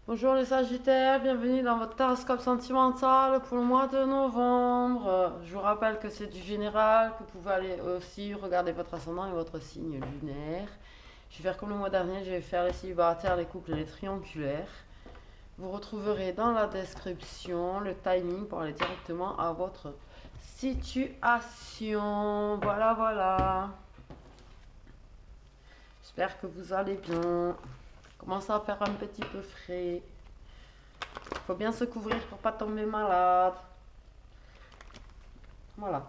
Bonjour les Sagittaires, bienvenue dans votre horoscope sentimental pour le mois de novembre. Je vous rappelle que c'est du général, que vous pouvez aller aussi regarder votre ascendant et votre signe lunaire. Je vais faire comme le mois dernier, je vais faire les célibataires, les couples et les triangulaires. Vous retrouverez dans la description le timing pour aller directement à votre situation. Voilà, voilà. J'espère que vous allez bien. Commence à faire un petit peu frais. Faut bien se couvrir pour pas tomber malade. Voilà.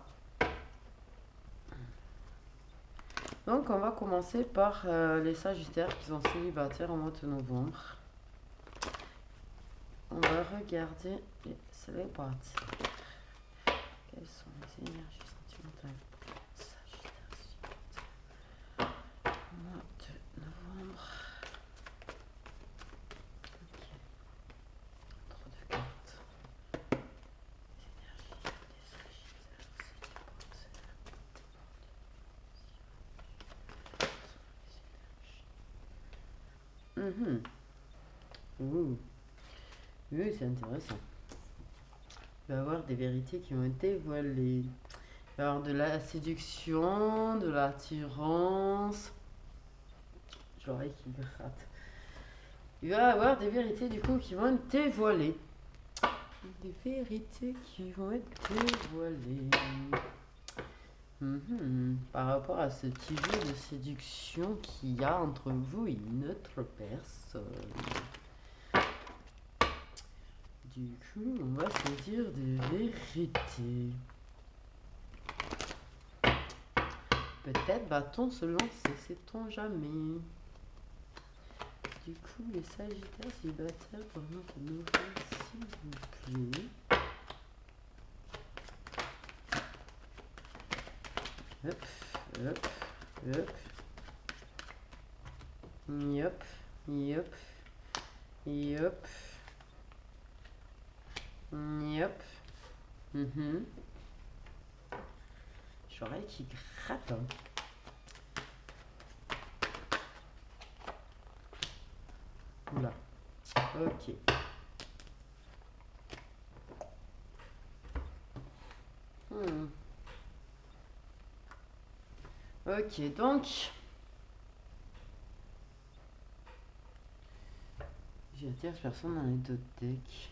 Donc on va commencer par les Sagittaires qui sont célibataires au mois de novembre. On va regarder les célibataires. Quelles sont les énergies sentimentales pour les Sagittaires célibataires au mois de novembre? Ok. Trop de cartes. Les énergies des Sagittaires célibataires. Mhm. Ouh. Oui, c'est intéressant. Il va y avoir des vérités qui vont être dévoilées. Il va y avoir de la séduction, de l'attirance. J'ai l'oreille qui gratte. Il va y avoir des vérités du coup qui vont être dévoilées. Des vérités qui vont être dévoilées. Par rapport à ce petit jeu de séduction qu'il y a entre vous et une autre personne. Du coup, on va se dire des vérités. Peut-être va-t-on se lancer, sait-on jamais. Du coup, les Sagittaires célibataires pour le mois de novembre, s'il vous plaît. Hop, hop, hop. Yop, yop, yop. Yop. J'aurais qui gratte. Hein. Oula. Ok. Ok, donc. J'ai la tierce personne dans les deux decks.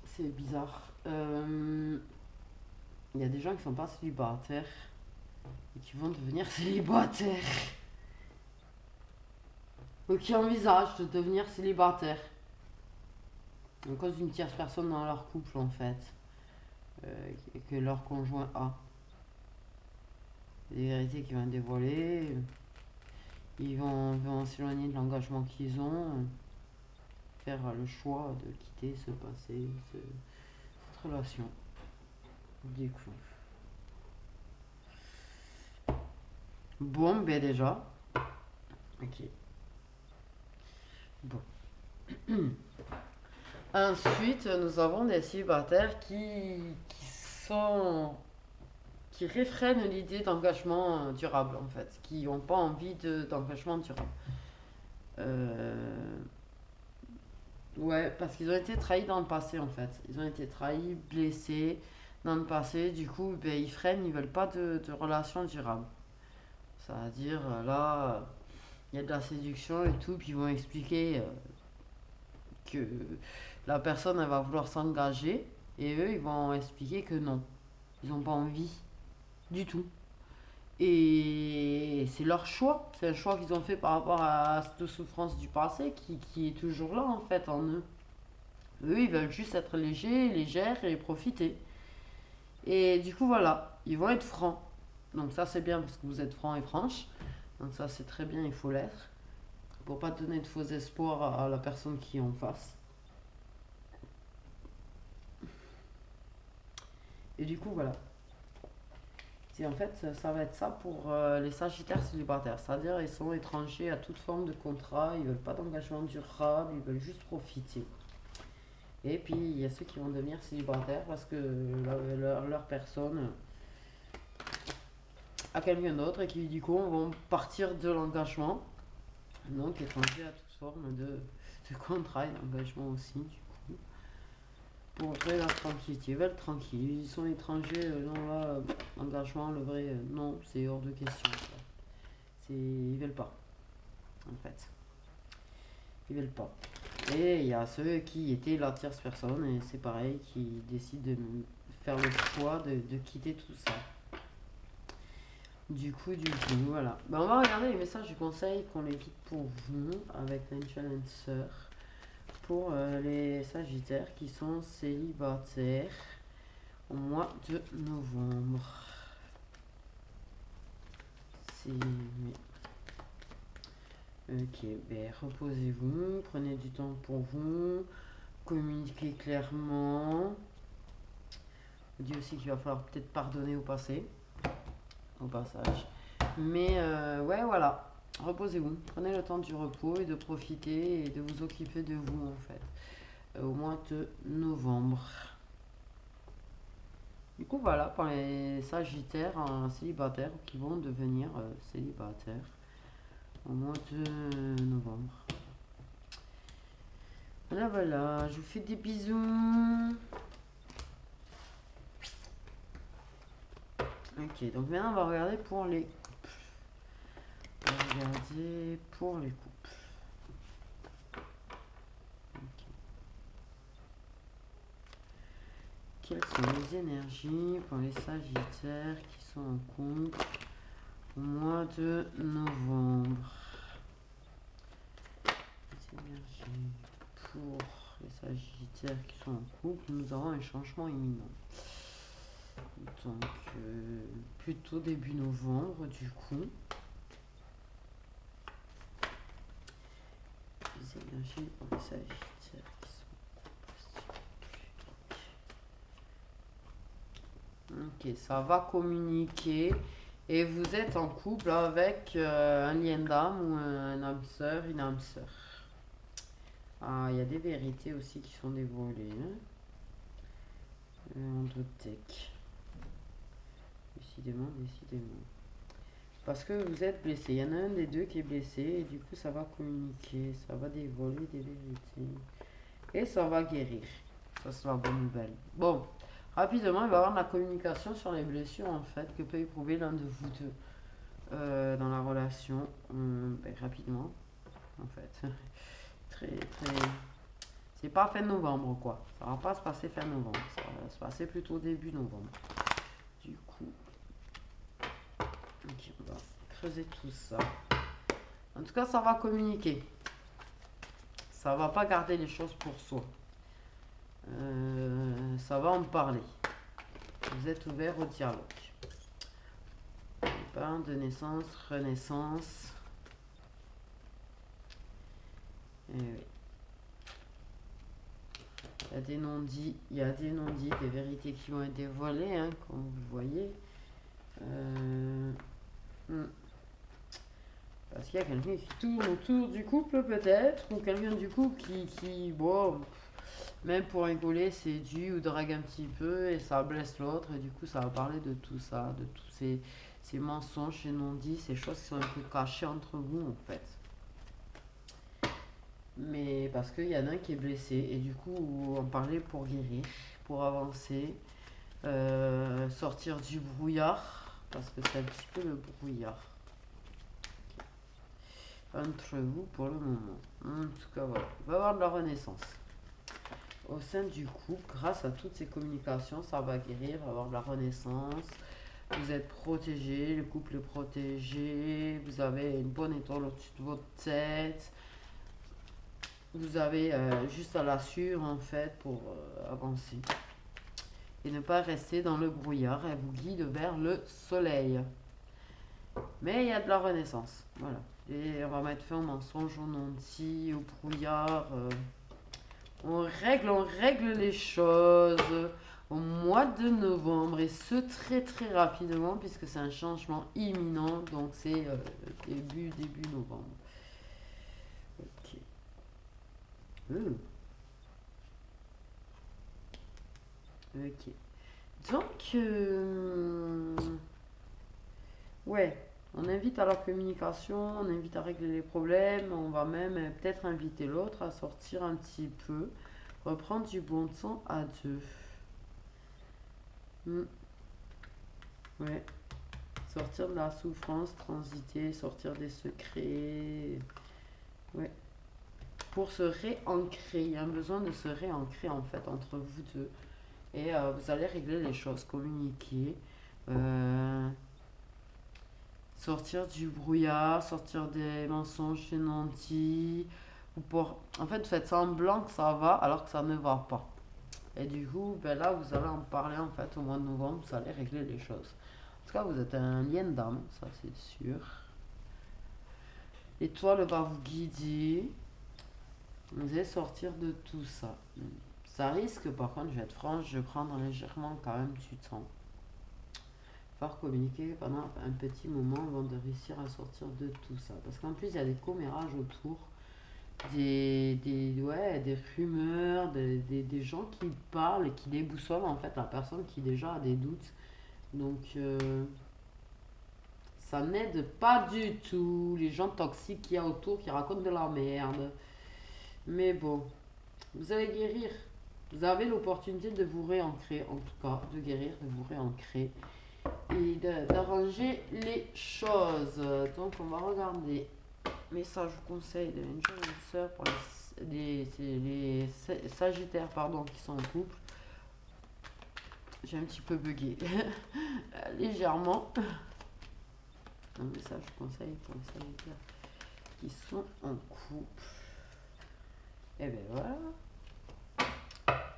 C'est bizarre. Il y a des gens qui sont pas célibataires et qui vont devenir célibataires. Ou qui envisagent de devenir célibataires. À cause d'une tierce personne dans leur couple en fait. Que leur conjoint a. Des vérités qui vont dévoiler. Ils vont s'éloigner de l'engagement qu'ils ont. Faire le choix de quitter, se passer, cette relation. Du coup. Bon, ben déjà. Ok. Bon. Ensuite, nous avons des célibataires qui sont qui réfrènent l'idée d'engagement durable en fait, qui n'ont pas envie d'engagement durable. Euh, ouais, parce qu'ils ont été trahis dans le passé en fait. Ils ont été trahis, blessés dans le passé. Du coup, ben, ils freinent, ils veulent pas de relation durable. C'est-à-dire là, il y a de la séduction et tout, puis ils vont expliquer que la personne elle va vouloir s'engager et eux ils vont expliquer que non, ils n'ont pas envie du tout. Et c'est leur choix, c'est un choix qu'ils ont fait par rapport à cette souffrance du passé qui est toujours là en fait en eux. Eux ils veulent juste être légers, légères et profiter. Et du coup voilà, ils vont être francs. Donc ça c'est bien parce que vous êtes francs et franches. Donc ça c'est très bien, il faut l'être. Pour pas donner de faux espoirs à la personne qui est en face. Et du coup voilà, c'est en fait, ça va être ça pour les Sagittaires célibataires. C'est-à-dire, ils sont étrangers à toute forme de contrat, ils veulent pas d'engagement durable, ils veulent juste profiter. Et puis, il y a ceux qui vont devenir célibataires parce que leur personne a quelqu'un d'autre et qui, du coup, vont partir de l'engagement. Donc, étrangers à toute forme de contrat et d'engagement aussi, du coup. Pour trouver la tranquillité, ils veulent tranquille. Ils sont étrangers, non, là, engagement, le vrai, non, c'est hors de question. Ça. Ils veulent pas, en fait. Ils veulent pas. Et il y a ceux qui étaient la tierce personne, et c'est pareil, qui décident de faire le choix de quitter tout ça. Du coup, voilà. Ben, on va regarder les messages du conseil qu'on les guide pour vous avec l'influencer. Pour les Sagittaires qui sont célibataires au mois de novembre. Ok, ben reposez-vous, prenez du temps pour vous, communiquez clairement. Je dis aussi qu'il va falloir peut-être pardonner au passé, au passage. Mais ouais, voilà, reposez-vous, prenez le temps du repos et de profiter et de vous occuper de vous en fait, au mois de novembre. Du coup, voilà pour les Sagittaires célibataires qui vont devenir célibataires au mois de novembre. Voilà, voilà, je vous fais des bisous. Ok, donc maintenant on va regarder pour les couples. On va regarder pour les couples. Okay. Quelles sont les énergies pour les Sagittaires qui sont en couple au mois de novembre? Les énergies pour les Sagittaires qui sont en couple, nous avons un changement imminent. Donc, plutôt début novembre, du coup. Les énergies pour les Sagittaires qui sont en couple. Ok, ça va communiquer. Et vous êtes en couple avec un lien d'âme ou un âme sœur, une âme sœur. Ah, il y a des vérités aussi qui sont dévoilées. Hein. En tech. Décidément, décidément. Parce que vous êtes blessé. Il y en a un des deux qui est blessé et du coup ça va communiquer, ça va dévoiler des vérités. Et ça va guérir. Ça c'est la bonne nouvelle. Bon, rapidement, il va y avoir de la communication sur les blessures en fait que peut éprouver l'un de vous deux dans la relation. Ben, rapidement, en fait. Très, très... C'est pas fin novembre quoi. Ça va pas se passer fin novembre. Ça va se passer plutôt début novembre. Du coup... Ok, on va creuser tout ça. En tout cas, ça va communiquer. Ça va pas garder les choses pour soi. Ça va en parler. Vous êtes ouvert au dialogue. Parle de naissance, renaissance. Et oui. Il y a des non-dits, il y a des non-dits, des vérités qui vont être dévoilées, hein, comme vous voyez. Parce qu'il y a quelqu'un qui tourne autour du couple peut-être, ou quelqu'un du couple qui bon, même pour rigoler, séduit ou drague un petit peu et ça blesse l'autre et du coup ça va parler de tout ça, de tous ces mensonges, ces non-dits, ces choses qui sont un peu cachées entre vous en fait. Mais parce qu'il y en a un qui est blessé et du coup on parlait pour guérir, pour avancer, sortir du brouillard, parce que c'est un petit peu le brouillard entre vous pour le moment. En tout cas voilà, il va y avoir de la renaissance. Au sein du couple, grâce à toutes ces communications, ça va guérir, va avoir de la renaissance. Vous êtes protégé, le couple est protégé, vous avez une bonne étoile au-dessus de votre tête. Vous avez juste à la suivre en fait pour avancer. Et ne pas rester dans le brouillard, elle vous guide vers le soleil. Mais il y a de la renaissance, voilà. Et on va mettre fin au mensonge, au non-dit, au brouillard. On règle les choses. au mois de novembre, et ce très très rapidement puisque c'est un changement imminent, donc c'est début novembre. Ok. Hmm. Ok. Donc, ouais, on invite à la communication, on invite à régler les problèmes, on va même peut-être inviter l'autre à sortir un petit peu, reprendre du bon temps à deux. Hmm. Ouais, sortir de la souffrance, transiter, sortir des secrets. Ouais, pour se réancrer, il y a un besoin de se réancrer en fait entre vous deux. Et vous allez régler les choses, communiquer. euh, Sortir du brouillard, sortir des mensonges gênantis. En fait, faites semblant que ça va alors que ça ne va pas. Et du coup, ben là, vous allez en parler en fait au mois de novembre, vous allez régler les choses. En tout cas, vous êtes un lien d'âme, ça c'est sûr. L'étoile va vous guider. Vous allez sortir de tout ça. Ça risque, par contre, je vais être franche, de prendre légèrement quand même du temps. Faire communiquer pendant un petit moment avant de réussir à sortir de tout ça. Parce qu'en plus, il y a des commérages autour, ouais, des rumeurs, des gens qui parlent et qui déboussolent en fait la personne qui déjà a des doutes. Donc, ça n'aide pas du tout les gens toxiques qu'il y a autour qui racontent de la merde. Mais bon, vous allez guérir. Vous avez l'opportunité de vous réancrer, en tout cas, de guérir, de vous réancrer et d'arranger les choses. Donc, on va regarder. Message ou conseil de l'angel sœur pour les sagittaires pardon, qui sont en couple. J'ai un petit peu bugué. Légèrement. Un message ou conseil pour les sagittaires qui sont en couple. Et ben voilà.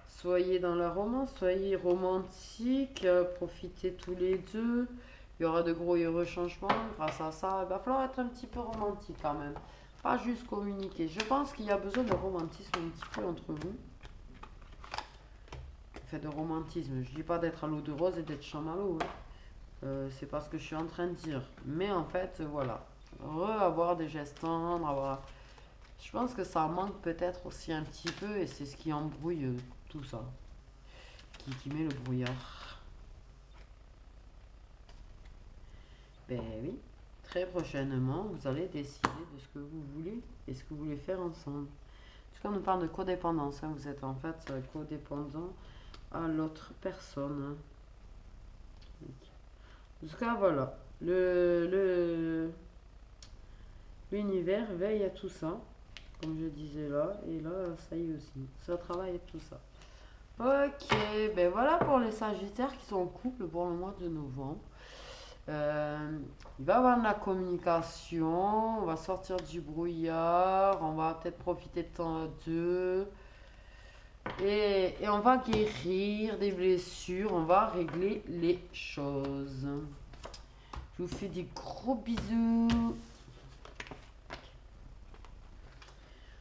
Soyez dans la romance, soyez romantique, profitez tous les deux. Il y aura de gros et heureux changements. Grâce à ça, il va falloir être un petit peu romantique quand même. Pas juste communiquer. Je pense qu'il y a besoin de romantisme un petit peu entre vous. Enfin, de romantisme. Je dis pas d'être à l'eau de rose et d'être chamallow. Hein. C'est pas ce que je suis en train de dire. Mais en fait, voilà. Avoir des gestes tendres, avoir. Je pense que ça manque peut-être aussi un petit peu et c'est ce qui embrouille tout ça. Qui met le brouillard. Ben oui. Très prochainement, vous allez décider de ce que vous voulez et ce que vous voulez faire ensemble. En tout cas, on nous parle de codépendance. Hein. Vous êtes en fait codépendant à l'autre personne. En tout cas, voilà. L'univers veille à tout ça, comme je disais là. Et là, ça y est aussi. Ça travaille tout ça. Ok, ben voilà pour les sagittaires qui sont en couple pour le mois de novembre. Il va y avoir de la communication, on va sortir du brouillard, on va peut-être profiter de temps à deux. Et on va guérir des blessures, on va régler les choses. Je vous fais des gros bisous.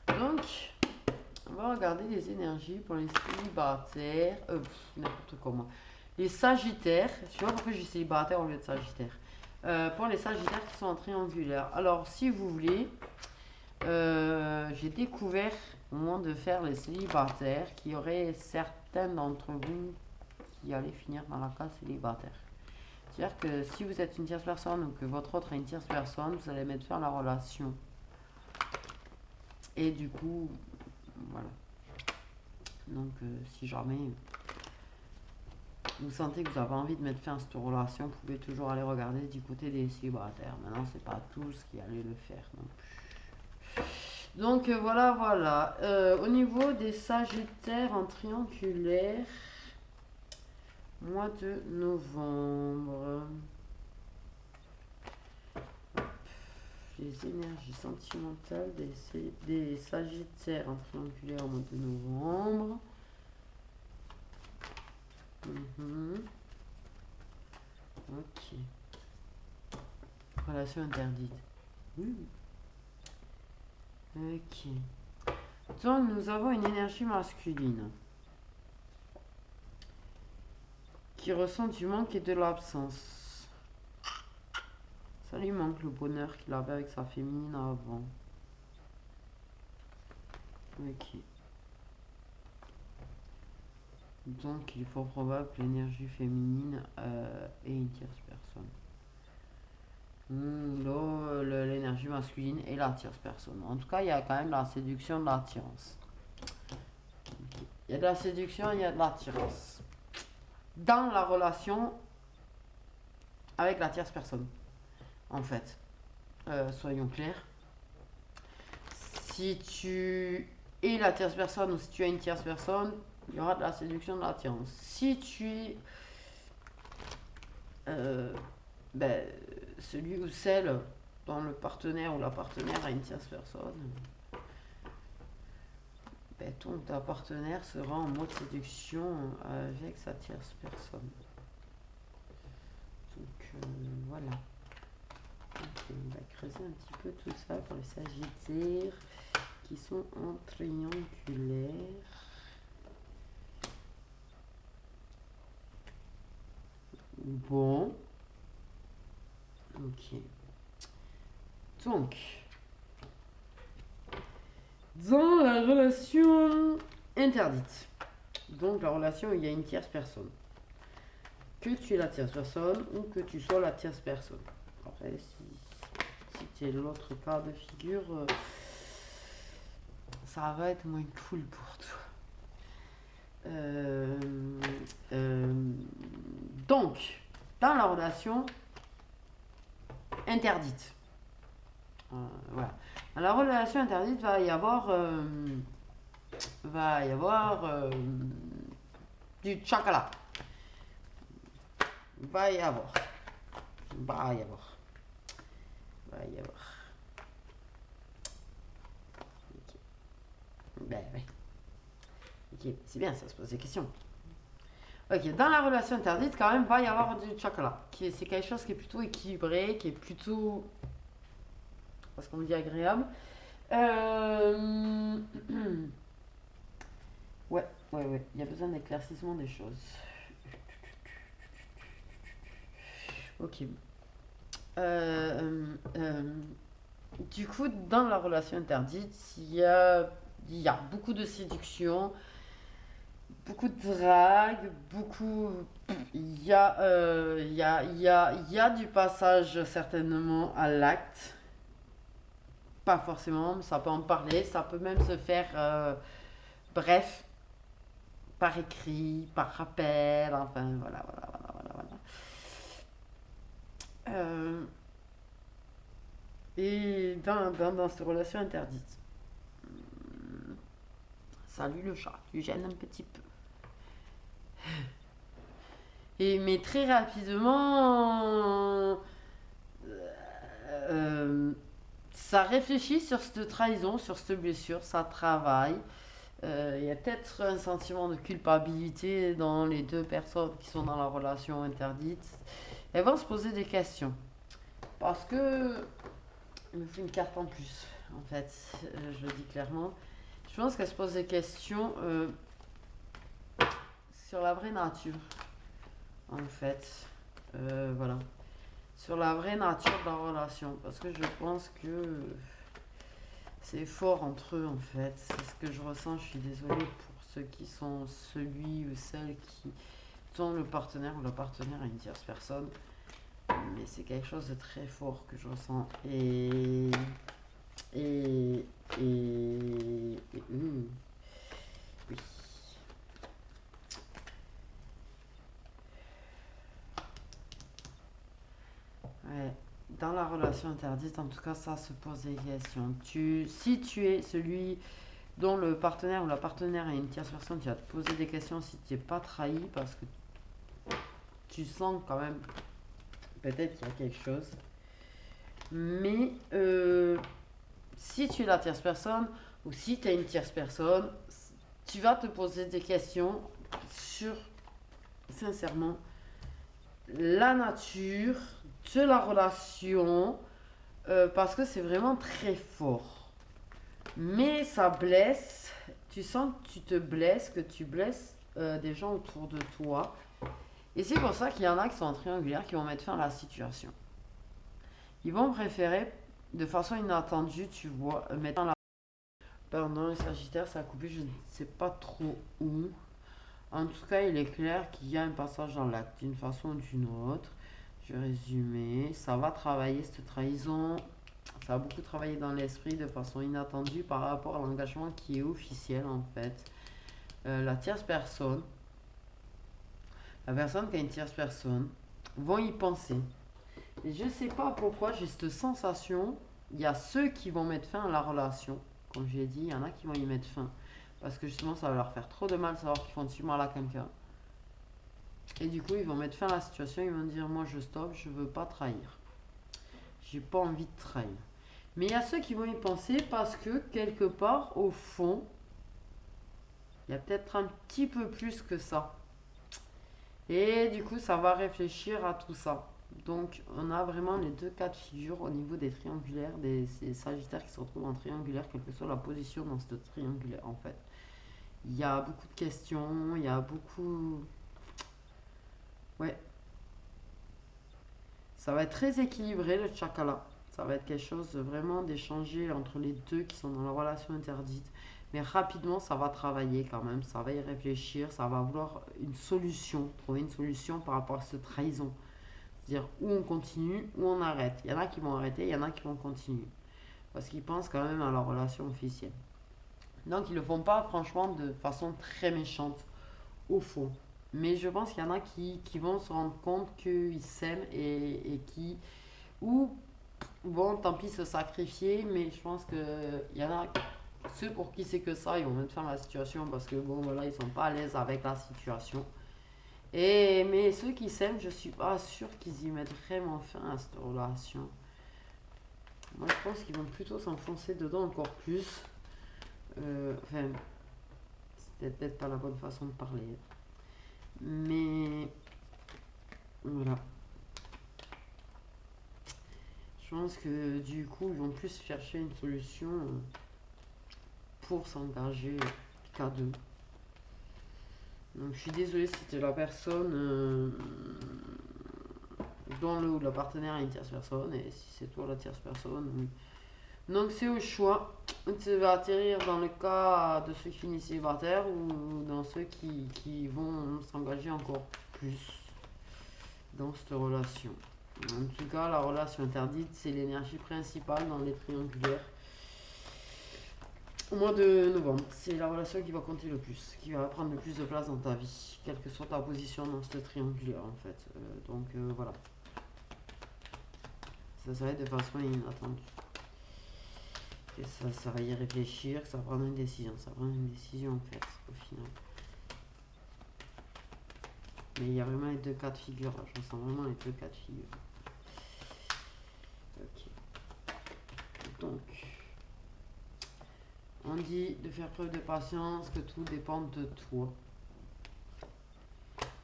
Donc, on va regarder les énergies pour les célibataires. N'importe comment. Les sagittaires. Je sais pas pourquoi j'ai célibataire au lieu de sagittaire. Pour les sagittaires qui sont en triangulaire. Alors, si vous voulez, j'ai découvert au moment de faire les célibataires qu'il y aurait certains d'entre vous qui allaient finir dans la case célibataire. C'est-à-dire que si vous êtes une tierce personne ou que votre autre est une tierce personne, vous allez mettre fin à la relation. Et du coup, voilà. Donc, si jamais vous sentez que vous avez envie de mettre fin à cette relation, vous pouvez toujours aller regarder du côté des célibataires. Maintenant, c'est pas tous qui allaient le faire non plus. Donc, voilà. Au niveau des sagittaires en triangulaire, mois de novembre. Les énergies sentimentales des sagittaires en triangulaire au mois de novembre. Ok. Relation interdite. Ok. Donc nous avons une énergie masculine. qui ressent du manque et de l'absence. Ça lui manque le bonheur qu'il avait avec sa féminine avant. Ok. Donc il faut probable que l'énergie féminine ait une tierce personne. L'énergie masculine et la tierce personne. En tout cas, il y a quand même la séduction de l'attirance. Il y a de la séduction, il y a de l'attirance. Dans la relation avec la tierce personne. En fait. Soyons clairs. Si tu es la tierce personne ou si tu es une tierce personne, il y aura de la séduction, de l'attirance. Si tu es celui ou celle dont le partenaire ou la partenaire a une tierce personne, ta partenaire sera en mode séduction avec sa tierce personne. Donc voilà. Donc, on va creuser un petit peu tout ça pour les sagittaires qui sont en triangulaire. Bon. Ok. Donc, dans la relation interdite, donc la relation où il y a une tierce personne, que tu es la tierce personne ou que tu sois la tierce personne. Après, si tu es l'autre cas de figure, ça va être moins cool pour toi. Donc, dans la relation interdite, voilà. Dans la relation interdite, va y avoir du chocolat. Va y avoir. Ok. Ben ouais. Ok, c'est bien, ça se pose des questions. Ok, dans la relation interdite, quand même, va y avoir du chocolat. C'est quelque chose qui est plutôt équilibré, qui est plutôt, parce qu'on dit agréable. Ouais, il y a besoin d'éclaircissement des choses. Ok. Du coup, dans la relation interdite, il y a beaucoup de séduction, beaucoup de drague, il y a du passage certainement à l'acte. Pas forcément, mais ça peut en parler, ça peut même se faire, bref, par écrit, par rappel, enfin voilà. Et dans ces relations interdites, salut le chat, tu gênes un petit peu. Mais très rapidement, ça réfléchit sur cette trahison, sur cette blessure, ça travaille. Il y a peut-être un sentiment de culpabilité dans les deux personnes qui sont dans la relation interdite. Elles vont se poser des questions. Parce que, il me faut une carte en plus, en fait, je le dis clairement. Je pense qu'elles se posent des questions sur la vraie nature, en fait. Voilà. Sur la vraie nature de la relation. Parce que je pense que c'est fort entre eux, en fait. C'est ce que je ressens. Je suis désolée pour ceux qui sont celui ou celle qui sont le partenaire ou la partenaire à une tierce personne. Mais c'est quelque chose de très fort que je ressens. Oui. Ouais. Dans la relation interdite, en tout cas, ça se pose des questions. Si tu es celui dont le partenaire ou la partenaire est une tierce personne, tu vas te poser des questions si tu n'es pas trahi parce que tu sens quand même peut-être qu'il y a quelque chose. Mais si tu es la tierce personne ou si tu es une tierce personne, tu vas te poser des questions sur, sincèrement, la nature de la relation parce que c'est vraiment très fort. Mais ça blesse, tu sens que tu te blesses, que tu blesses des gens autour de toi. Et c'est pour ça qu'il y en a qui sont en triangulaire qui vont mettre fin à la situation. Ils vont préférer, de façon inattendue, tu vois, mettre fin à la... Pardon, le Sagittaire, ça a coupé, je ne sais pas trop où. En tout cas, il est clair qu'il y a un passage dans l'acte, d'une façon ou d'une autre. Je vais résumer. Ça va travailler cette trahison. Ça a beaucoup travaillé dans l'esprit de façon inattendue par rapport à l'engagement qui est officiel en fait. La tierce personne, la personne qui a une tierce personne, vont y penser. Et je sais pas pourquoi j'ai cette sensation. Il y a ceux qui vont mettre fin à la relation. Comme j'ai dit, il y en a qui vont y mettre fin. Parce que justement, ça va leur faire trop de mal de savoir qu'ils font du mal à quelqu'un. Et du coup, ils vont mettre fin à la situation. Ils vont dire, moi je stoppe, je veux pas trahir. J'ai pas envie de trahir. Mais il y a ceux qui vont y penser parce que quelque part, au fond, il y a peut-être un petit peu plus que ça. Et du coup, ça va réfléchir à tout ça. Donc, on a vraiment les deux cas de figure au niveau des triangulaires, des sagittaires qui se retrouvent en triangulaire, quelle que soit la position dans ce triangulaire en fait. Il y a beaucoup de questions, il y a beaucoup... Ouais, ça va être très équilibré le chakala. Ça va être quelque chose de vraiment d'échanger entre les deux qui sont dans la relation interdite. Mais rapidement, ça va travailler quand même. Ça va y réfléchir. Ça va vouloir une solution. Trouver une solution par rapport à cette trahison. C'est-à-dire où on continue, où on arrête. Il y en a qui vont arrêter, il y en a qui vont continuer. Parce qu'ils pensent quand même à leur relation officielle. Donc ils ne le font pas franchement de façon très méchante, au fond. Mais je pense qu'il y en a qui vont se rendre compte qu'ils s'aiment et qui... Ou bon, tant pis, se sacrifier, mais je pense qu'il y en a ceux pour qui c'est que ça, ils vont mettre fin à la situation parce que bon, voilà, ils sont pas à l'aise avec la situation. Et, mais ceux qui s'aiment, je suis pas sûr qu'ils y mettent vraiment fin à cette relation. Moi, je pense qu'ils vont plutôt s'enfoncer dedans encore plus. Enfin, c'était peut-être pas la bonne façon de parler. Mais voilà. Je pense que du coup, ils vont plus chercher une solution pour s'engager qu'à deux. Donc je suis désolée si c'était la personne dont le partenaire est une tierce personne et si c'est toi la tierce personne. Oui. Donc c'est au choix. Tu vas atterrir dans le cas de ceux qui finissent célibataires ou dans ceux qui vont s'engager encore plus dans cette relation. En tout cas, la relation interdite, c'est l'énergie principale dans les triangulaires. Au mois de novembre, c'est la relation qui va compter le plus, qui va prendre le plus de place dans ta vie, quelle que soit ta position dans ce triangulaire en fait. Voilà, ça va être de façon inattendue. Et ça va y réfléchir, ça va prendre une décision, ça va prendre une décision en fait, au final. Mais il y a vraiment les deux cas de figure, là. Je ressens vraiment les deux cas de figure. Ok. Donc, on dit de faire preuve de patience, que tout dépend de toi.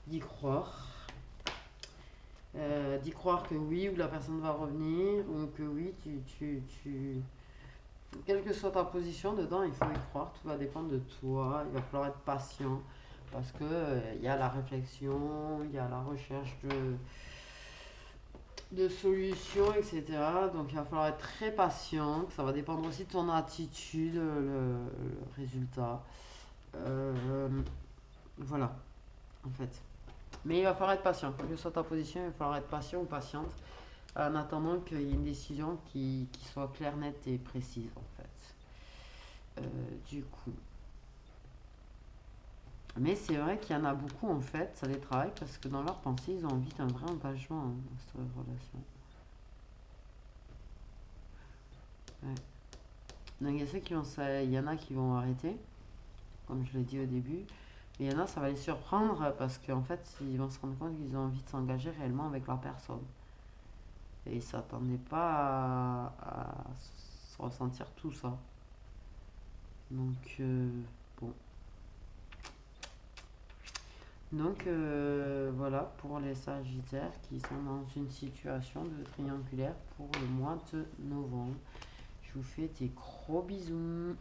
D'y croire. D'y croire que oui, ou la personne va revenir, ou que oui, quelle que soit ta position dedans, il faut y croire, tout va dépendre de toi, il va falloir être patient, parce que il y a la réflexion, il y a la recherche de solutions, etc. Donc il va falloir être très patient, ça va dépendre aussi de ton attitude, le résultat. Voilà, en fait. Mais il va falloir être patient, quelle que soit ta position, il va falloir être patient ou patiente, en attendant qu'il y ait une décision qui soit claire, nette et précise, en fait. Du coup. Mais c'est vrai qu'il y en a beaucoup, en fait, ça les travaille parce que dans leur pensée, ils ont envie d'un vrai engagement dans cette relation. Ouais. Donc il y a ceux qui vont, il y en a qui vont arrêter, comme je l'ai dit au début. Mais il y en a, ça va les surprendre parce qu'en fait, ils vont se rendre compte qu'ils ont envie de s'engager réellement avec la personne. Et ils ne s'attendaient pas à ressentir tout ça. Donc, bon. Donc, voilà pour les Sagittaires qui sont dans une situation de triangulaire pour le mois de novembre. Je vous fais des gros bisous.